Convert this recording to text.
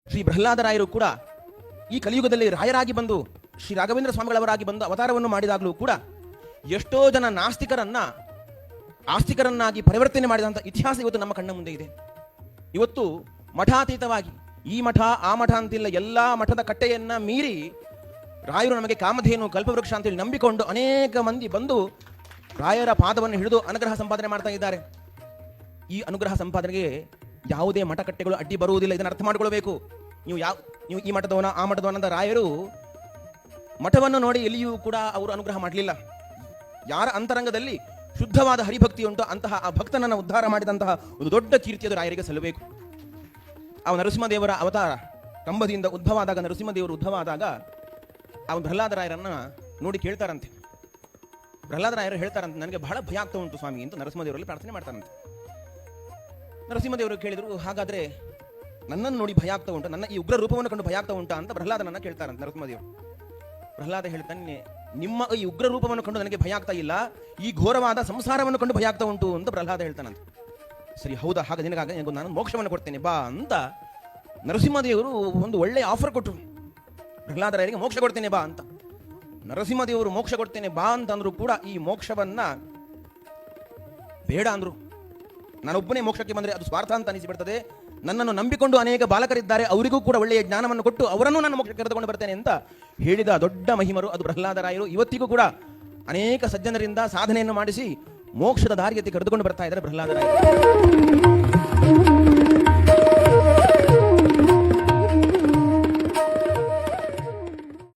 ಶ್ರೀ ಪ್ರಹ್ಲಾದರಾಯರು ಕೂಡ ಈ ಕಲಿಯುಗದಲ್ಲಿ ರಾಯರಾಗಿ ಬಂದು ಶ್ರೀ ರಾಘವೇಂದ್ರ ಸ್ವಾಮಿಗಳವರಾಗಿ ಬಂದು ಅವತಾರವನ್ನು ಮಾಡಿದಾಗಲೂ ಕೂಡ ಎಷ್ಟೋ ಜನ ನಾಸ್ತಿಕರನ್ನ ಆಸ್ತಿಕರನ್ನಾಗಿ ಪರಿವರ್ತನೆ ಮಾಡಿದಂಥ ಇತಿಹಾಸ ಇವತ್ತು ನಮ್ಮ ಕಣ್ಣ ಮುಂದೆ ಇದೆ. ಇವತ್ತು ಮಠಾತೀತವಾಗಿ ಈ ಮಠ ಆ ಮಠ ಅಂತಿಲ್ಲ, ಎಲ್ಲ ಮಠದ ಕಟ್ಟೆಯನ್ನ ಮೀರಿ ರಾಯರು ನಮಗೆ ಕಾಮಧೇನು ಕಲ್ಪವೃಕ್ಷ ಅಂತೇಳಿ ನಂಬಿಕೊಂಡು ಅನೇಕ ಮಂದಿ ಬಂದು ರಾಯರ ಪಾದವನ್ನು ಹಿಡಿದು ಅನುಗ್ರಹ ಸಂಪಾದನೆ ಮಾಡ್ತಾ ಇದ್ದಾರೆ. ಈ ಅನುಗ್ರಹ ಸಂಪಾದನೆಗೆ ಯಾವುದೇ ಮಠ ಕಟ್ಟೆಗಳು ಅಡ್ಡಿ ಬರುವುದಿಲ್ಲ. ಇದನ್ನು ಅರ್ಥ ಮಾಡಿಕೊಳ್ಬೇಕು. ನೀವು ಈ ಮಠದವನ ಆ ಮಠದವನ ಅಂತ ರಾಯರು ಮಠವನ್ನು ನೋಡಿ ಎಲ್ಲಿಯೂ ಕೂಡ ಅವರು ಅನುಗ್ರಹ ಮಾಡಲಿಲ್ಲ. ಯಾರ ಅಂತರಂಗದಲ್ಲಿ ಶುದ್ಧವಾದ ಹರಿಭಕ್ತಿ ಉಂಟು ಅಂತಹ ಆ ಭಕ್ತನನ್ನು ಉದ್ಧಾರ ಮಾಡಿದಂತಹ ಒಂದು ದೊಡ್ಡ ಕೀರ್ತಿಯದು ರಾಯರಿಗೆ ಸಲ್ಲಬೇಕು. ಆ ನರಸಿಂಹದೇವರ ಅವತಾರ ಕಂಬದಿಂದ ಉದ್ಭವ ಆದಾಗ, ನರಸಿಂಹದೇವರು ಉದ್ಭವ ಆದಾಗ ಅವನು ಪ್ರಹ್ಲಾದರಾಯರನ್ನ ನೋಡಿ ಕೇಳ್ತಾರಂತೆ. ಪ್ರಹ್ಲಾದರಾಯರು ಹೇಳ್ತಾರಂತೆ, ನನಗೆ ಬಹಳ ಭಯ ಆಗ್ತಾ ಉಂಟು ಸ್ವಾಮಿ ಅಂತ ನರಸಿಂಹದೇವರಲ್ಲಿ ಪ್ರಾರ್ಥನೆ ಮಾಡ್ತಾರಂತೆ. ನರಸಿಂಹದೇವರು ಕೇಳಿದ್ರು, ಹಾಗಾದ್ರೆ ನನ್ನನ್ನು ನೋಡಿ ಭಯ ಆಗ್ತಾ ಉಂಟು, ನನ್ನ ಈ ಉಗ್ರ ರೂಪವನ್ನು ಕಂಡು ಭಯ ಆಗ್ತಾ ಉಂಟಾ ಅಂತ ಪ್ರಹ್ಲಾದನನ್ನ ಕೇಳ್ತಾರಂತೆ ನರಸಿಂಹದೇವರು. ಪ್ರಹ್ಲಾದ ಹೇಳ್ತಾನೆ, ನಿಮ್ಮ ಈ ಉಗ್ರ ರೂಪವನ್ನು ಕಂಡು ನನಗೆ ಭಯ ಆಗ್ತಾ ಇಲ್ಲ, ಈ ಘೋರವಾದ ಸಂಸಾರವನ್ನು ಕಂಡು ಭಯ ಆಗ್ತಾ ಉಂಟು ಅಂತ ಪ್ರಹ್ಲಾದ ಹೇಳ್ತಾನಂತೆ. ಸರಿ, ಹೌದಾ, ಹಾಗೆ ನಿನಗಾಗ ನಾನು ಮೋಕ್ಷವನ್ನು ಕೊಡ್ತೇನೆ ಬಾ ಅಂತ ನರಸಿಂಹದೇವರು ಒಂದು ಒಳ್ಳೆಯ ಆಫರ್ ಕೊಟ್ಟರು. ಪ್ರಹ್ಲಾದರಾಯರಿಗೆ ಮೋಕ್ಷ ಕೊಡ್ತೇನೆ ಬಾ ಅಂತ. ನರಸಿಂಹದೇವರು ಮೋಕ್ಷ ಕೊಡ್ತೇನೆ ಬಾ ಅಂತಂದ್ರು ಕೂಡ ಈ ಮೋಕ್ಷವನ್ನ ಬೇಡ ಅಂದ್ರು. ನಾನೊಬ್ಬನೇ ಮೋಕ್ಷಕ್ಕೆ ಬಂದರೆ ಅದು ಸ್ವಾರ್ಥ ಅಂತ ಅನಿಸಿಬಿಡ್ತದೆ. ನನ್ನನ್ನು ನಂಬಿಕೊಂಡು ಅನೇಕ ಬಾಲಕರಿದ್ದಾರೆ, ಅವರಿಗೂ ಕೂಡ ಒಳ್ಳೆಯ ಜ್ಞಾನವನ್ನು ಕೊಟ್ಟು ಅವರನ್ನು ನಾನು ಮೋಕ್ಷಕ್ಕೆ ಕರೆದುಕೊಂಡು ಬರ್ತೇನೆ ಅಂತ ಹೇಳಿದ ದೊಡ್ಡ ಮಹಿಮರು ಅದು ಪ್ರಹ್ಲಾದರಾಯರು. ಇವತ್ತಿಗೂ ಕೂಡ ಅನೇಕ ಸಜ್ಜನರಿಂದ ಸಾಧನೆಯನ್ನು ಮಾಡಿಸಿ ಮೋಕ್ಷದ ದಾರಿಯಕ್ಕೆ ಕರೆದುಕೊಂಡು ಬರ್ತಾ ಇದ್ದಾರೆ ಪ್ರಹ್ಲಾದರಾಯರು.